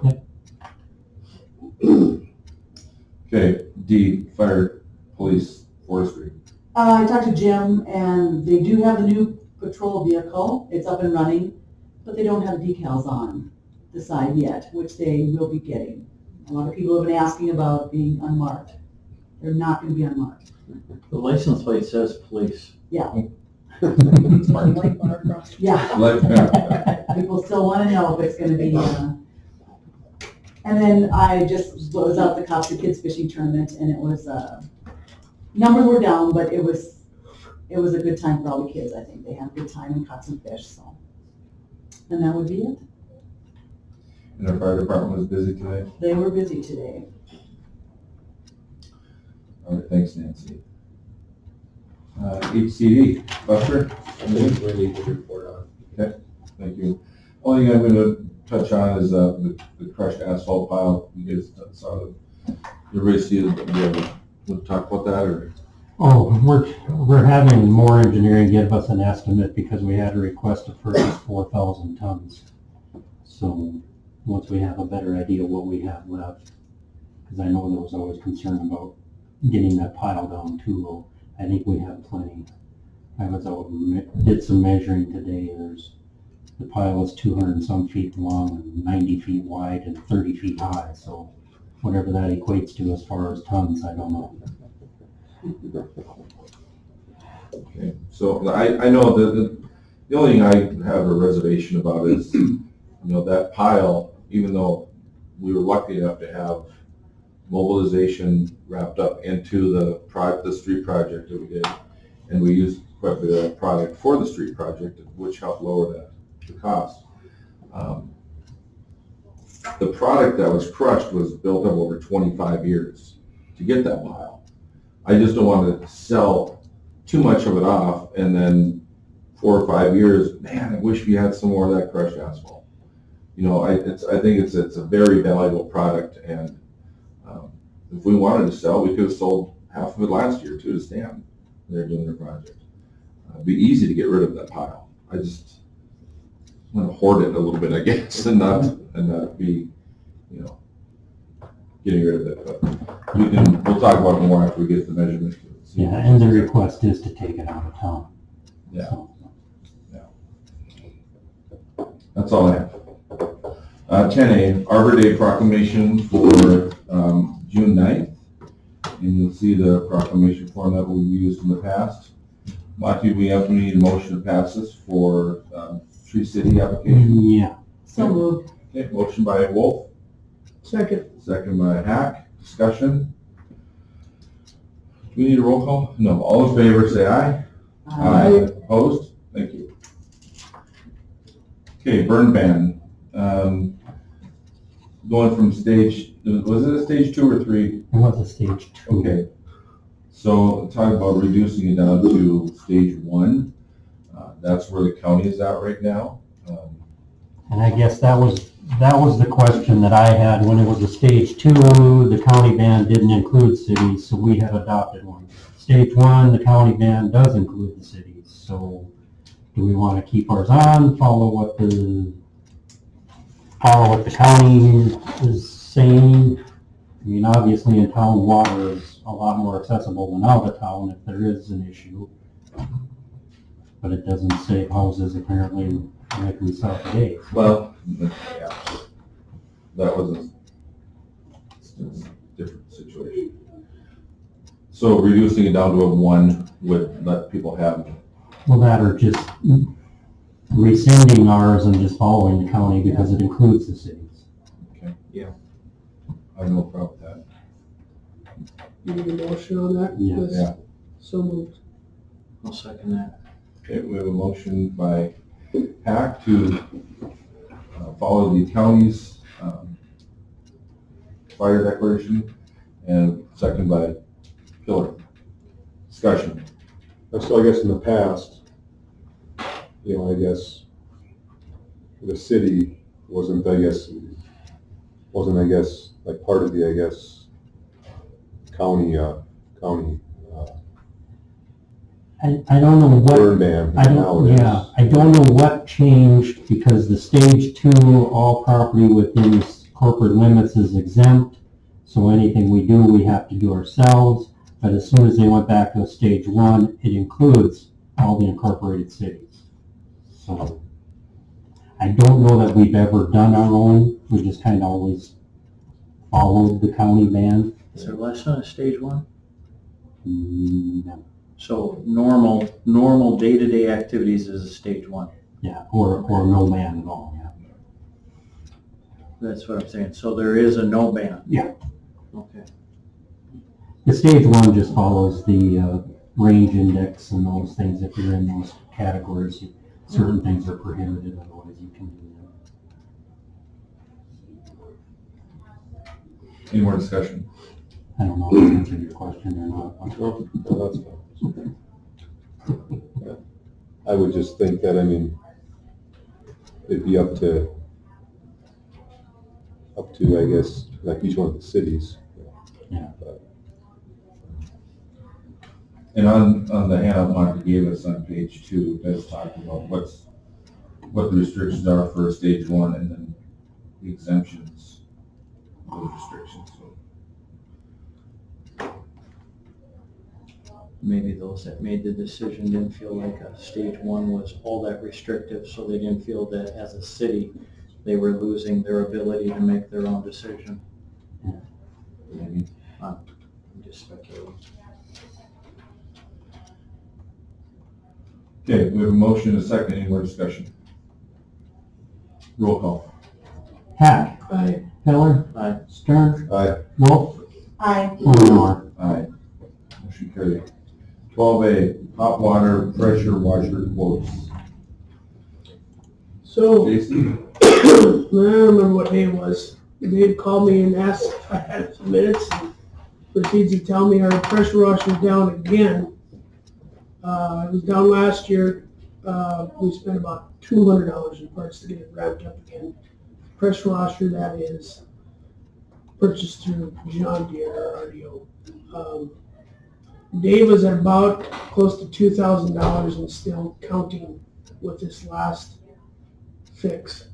Okay, D, fire, police, forestry. I talked to Jim, and they do have the new patrol vehicle. It's up and running, but they don't have decals on. decide yet, which they will be getting. A lot of people have been asking about being unmarked. They're not gonna be unmarked. The license plate says police. Like bar across. Yeah. Like, People still wanna know if it's gonna be, and then I just was out at the Cops and Kids Fishing Tournament, and it was, numbers were down, but it was a good time for all the kids, I think. They had a good time and caught some fish, so. And that would be it. and our fire department was busy today. They were busy today. All right, thanks, Nancy. HCD, Buster? Nothing really to report on. Thank you. Only thing I'm gonna touch on is, the crushed asphalt pile. You guys saw the race, you want to talk about that, or? Oh, we're having more engineering give us an estimate because we had a request to purchase 4,000 tons. So once we have a better idea what we have left, because I know there was always concern about getting that pile down too low. I think we have plenty. I was out and did some measuring today. The pile is 200 and some feet long and 90 feet wide and 30 feet high. So whatever that equates to as far as tons, I don't know. Okay, so I know the only thing I have a reservation about is, that pile, even though we were lucky enough to have mobilization wrapped up into the street project that we did, and we used quite a bit of product for the street project, which helped lower the cost. The product that was crushed was built up over 25 years to get that pile. I just don't want to sell too much of it off, and then 4 or 5 years, man, I wish we had some more of that crushed asphalt. I think it's a very valuable product, and if we wanted to sell, we could have sold half of it last year too to Stan. They're doing their project. It'd be easy to get rid of that pile. I just want to hoard it a little bit, I guess, and not be, getting rid of it. But we'll talk about it more after we get the measurement. Yeah, and the request is to take it out of town. Yeah. So, That's all I have. 10A, Arbor Day proclamation for June 9th. And you'll see the proclamation form that we've used in the past. Monty, we need a motion to pass this for Tree City application. yeah. So moved. Okay, motion by Wolf, Second. second by Hack. Discussion. Do we need a roll call? No. All in favor, say aye. Opposed? Thank you. Okay, burn ban. Going from stage, was it a stage 2 or 3? It was a stage 2. Okay. So talk about reducing it down to stage 1. That's where the county is at right now. And I guess that was the question that I had when it was a stage 2. The county ban didn't include cities, so we had adopted one. Stage 1, the county ban does include the cities. So do we want to keep ours on, follow what the county is saying? I mean, obviously in town, water is a lot more accessible than out of town if there is an issue. But it doesn't save houses apparently like we saw today. Well, yeah, that was a different situation. So reducing it down to a 1 would let people have. Well, that or just rescinding ours and just following the county because it includes the cities. Okay. Yeah. I have no problem with that. You need a motion on that? Yes. Yeah. So moved. I'll second that. Okay, we have a motion by Hack to follow the county's fire declaration, and second by Pillar. Discussion. So I guess in the past, I guess the city wasn't, like part of the, county, I don't know what, burn ban. I don't know what changed because the stage 2, all property within corporate limits is exempt. So anything we do, we have to do ourselves. But as soon as they went back to a stage 1, it includes all the incorporated cities. So I don't know that we've ever done our own. We just kind of always followed the county ban. Is there less than a stage one? No. So normal day-to-day activities is a stage one. Yeah, or no ban at all, yeah. That's what I'm saying. So there is a no ban? Yeah. Okay. The stage one just follows the range index and those things. If you're in those categories, certain things are prohibited, otherwise you can do them. Any more discussion? I don't know if I answered your question or not. No, that's fine. Yeah. I would just think that, I mean, it'd be up to, I guess, like each one of the cities. Yeah. And on the handout Monica gave us on page 2, it does talk about what the restrictions are for stage 1 and then the exemptions, those restrictions. So Maybe those that made the decision didn't feel like a stage one was all that restrictive, so they didn't feel that as a city, they were losing their ability to make their own decision. maybe. I'm just speculating. Okay, we have a motion, a second, any more discussion? Roll call. Hack, I, Pillar, Aye. Stern, Aye. Wolf, Aye. Lenore. Aye. Motion carried. 12A, hot water pressure washer quotes. so, Jason? I don't remember what day it was. Dave called me and asked if I had a few minutes and proceeds to tell me our pressure washer's down again. It was down last year. We spent about $200 in parts to get it ramped up again. Pressure washer that is purchased through John Deere, our RDO. Dave was at about close to $2,000 and still counting with this last fix.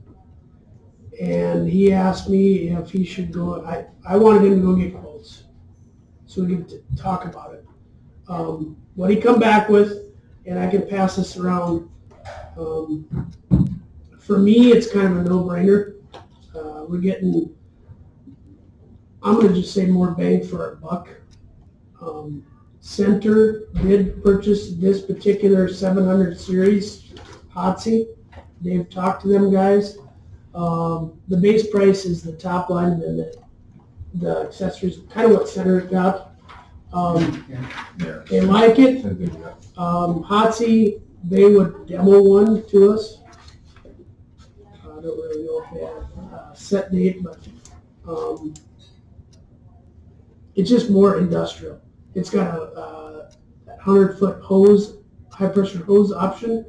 And he asked me if he should go, I wanted him to go get quotes so we could talk about it. What he come back with, and I can pass this around, for me, it's kind of a no-brainer. We're getting, I'm gonna just say more bang for our buck. Center did purchase this particular 700 series Hotsy. They've talked to them guys. The base price is the top line, and then the accessories, kind of what Center got. They like it. Hotsy, they would demo one to us. I don't really know if they have a set date, but it's just more industrial. It's got a 100-foot hose, high-pressure hose option.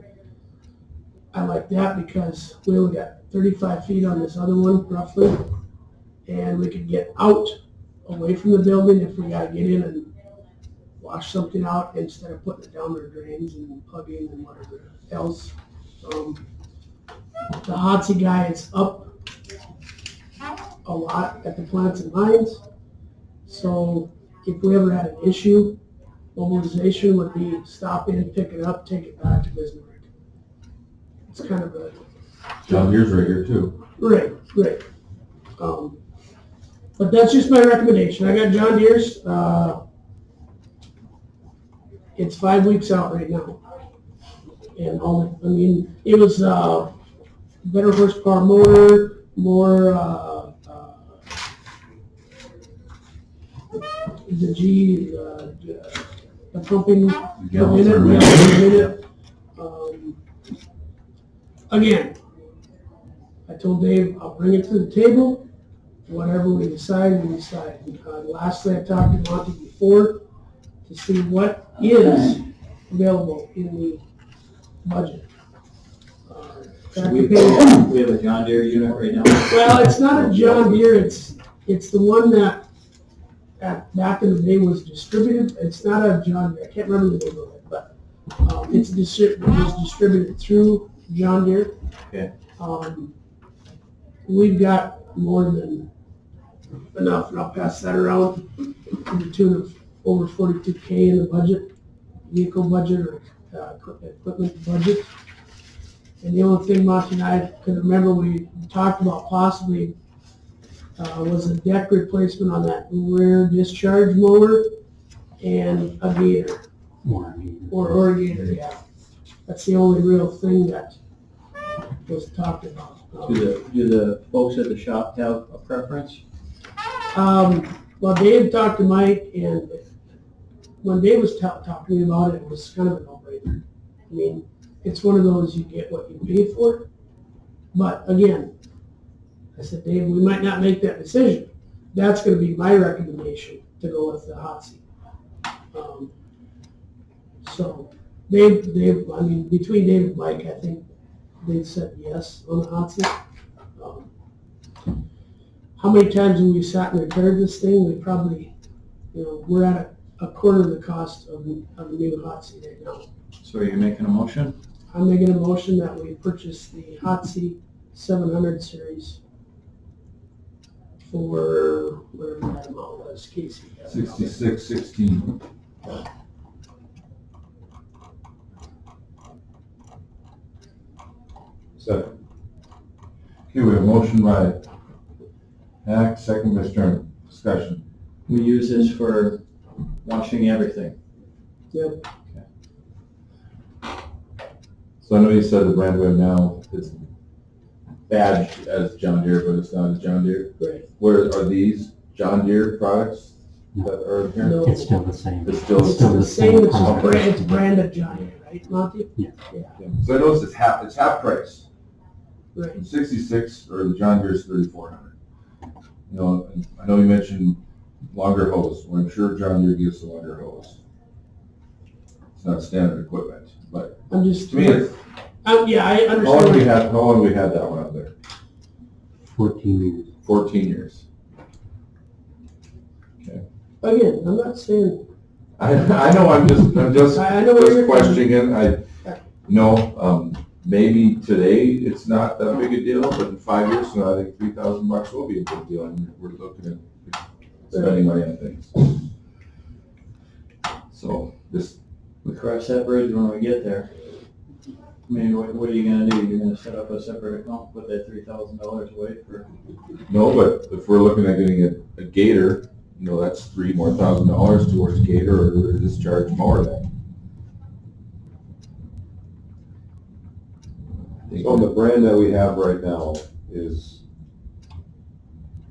I like that because we only got 35 feet on this other one, roughly, and we could get out away from the building if we gotta get in and wash something out instead of putting it down our drains and plugging and whatever else. The Hotsy guy is up a lot at the plants and mines, so if we ever had an issue, mobilization would be stop in, pick it up, take it back to Bismarck. It's kind of a... John Deere's right here too. Right. But that's just my recommendation. I got John Deere's. It's 5 weeks out right now. And it was better horsepower motor, more the pumping Gallons in per it. Again, I told Dave, I'll bring it to the table. Whatever we decide, we decide. Lastly, I talked to Monty before to see what is available in the budget. We have a John Deere unit right now. Well, it's not a John Deere, it's the one that back in the day was distributed. It's not a John Deere, I can't remember the name of it, but it was distributed through John Deere. Okay. We've got more than enough, and I'll pass that around to the tune of over 42K in the budget, vehicle budget or equipment budget. And the only thing Monty and I could remember we talked about possibly was a deck replacement on that rear discharge mower and a gator, or a gator, yeah. That's the only real thing that was talked about. Do the folks at the shop have a preference? Well, Dave talked to Mike, and when Dave was talking to me about it, it was kind of a no-brainer. I mean, it's one of those you get what you pay for. But again, I said, Dave, we might not make that decision. That's going to be my recommendation to go with the hot seat. So Dave, I mean, between Dave and Mike, I think they said yes on the hot seat. How many times have we sat and repaired this thing? We probably, we're at a quarter of the cost of a new hot seat right now. So are you making a motion? I'm making a motion that we purchase the hot seat 700 series for whatever that amount was, Casey. $66.16. Second. Okay, we have a motion by Hack, second by Stern. Discussion. We use this for washing everything. Yep. So I know you said the brand we have now is badged as John Deere, but it's not as John Deere. Right. Where are these John Deere products that are here? No. It's still the same. It's still It's the same, it's just product. it's branded Johnny, right, Monty? Yeah. So I noticed it's half price. Right. 66 or the John Deere's 3,400. And I know you mentioned longer hose. Well, I'm sure John Deere gives the longer hose. It's not standard equipment, but I'm just. to me, it's, Yeah, I how long have we understand. had that one out there? 14 years. 14 years. Again, I'm not saying, I know, I'm just I know where you're questioning it. Maybe today it's not that big a deal, but in 5 years from now, I think $3,000 will be a big deal, and we're looking at spending money on things. So this, We cross that bridge when we get there. I mean, what are you gonna do? You're gonna set up a separate account, put that $3,000 away for? no, but if we're looking at getting a gator, that's $3,000 more towards gator or discharge mower then. So the brand that we have right now is,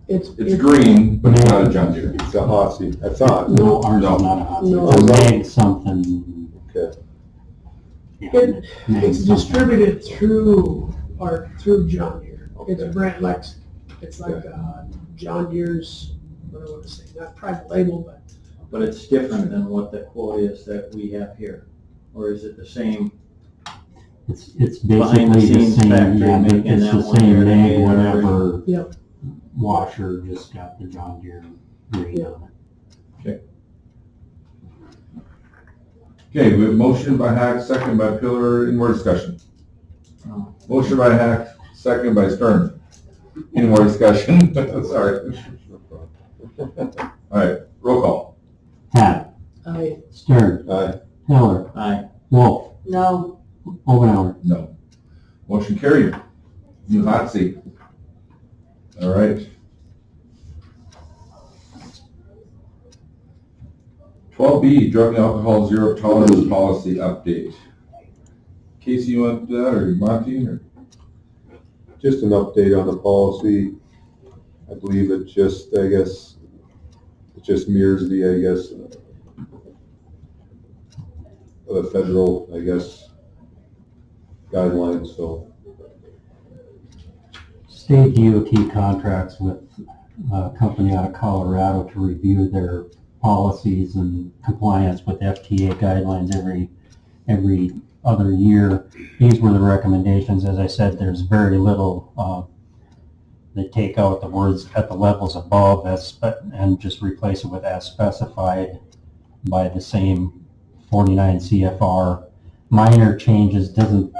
It's green, but it's not a John Deere. it's a hot seat. I thought. No, ours No. is not a hot seat. No. It's a mag something. Okay. Yeah, It- mag It's something. distributed through John Deere. It's a Okay. brand like, it's like John Deere's, what do I want to say, not private label, But it's different than what the quote is that we have here, or is it the same? It's Behind the basically the scenes same, factory yeah, but making it's that the one same here, name, they- whatever. Yep. Washer just got the John Deere green Yeah. on it. Okay, we have motion by Hack, second by Pillar. Any more discussion? No. Motion by Hack, second by Stern. Any more discussion? Sorry. All right, roll call. Hack, Stern, Aye. Hiller, Aye. Wolf, No, Omenauer. No. Motion carried. New hot seat. All right. 12B, drug and alcohol zero tolerance policy update. Casey, you want to do that, or Monty, or? Just an update on the policy. I believe it just mirrors the federal, guidelines, so. State DOT contracts with a company out of Colorado to review their policies and compliance with FTA guidelines every other year. These were the recommendations. As I said, there's very little, they take out the words at the levels above and just replace it with as specified by the same 49 CFR. Minor changes doesn't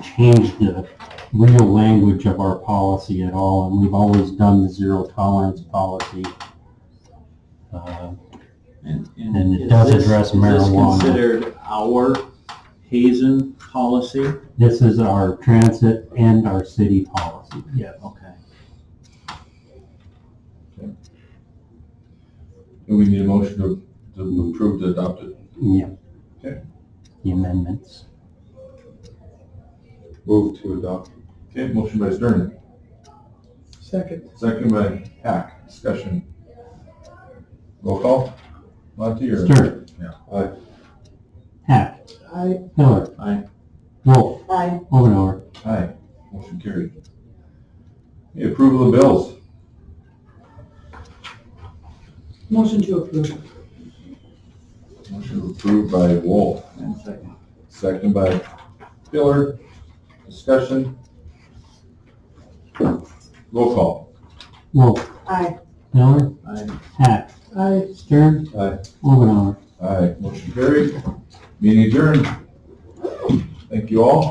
change the real language of our policy at all, and we've always done the zero tolerance policy. And it is does this- address Is this marijuana. considered our Hazen policy? This is our transit and our city policy, yes. Okay. Do we need a motion to approve to adopt it? Yeah. Okay. The amendments. Move to adopt. Okay, motion by Stern, Second. second by Hack, discussion. Roll call. Monty or? Stern. Yeah. Aye. Hack. I, Miller. Aye. Wolf. Aye. Omenauer. Aye, motion carried. Okay, approval of bills. Motion to approve. Motion approved by Wolf, And second. second by Pillar, discussion. Roll call. Wolf. Aye. Miller. Aye. Hack. I, Stern. Aye. Omenauer. Aye, motion carried. Meeting adjourned. Thank you all.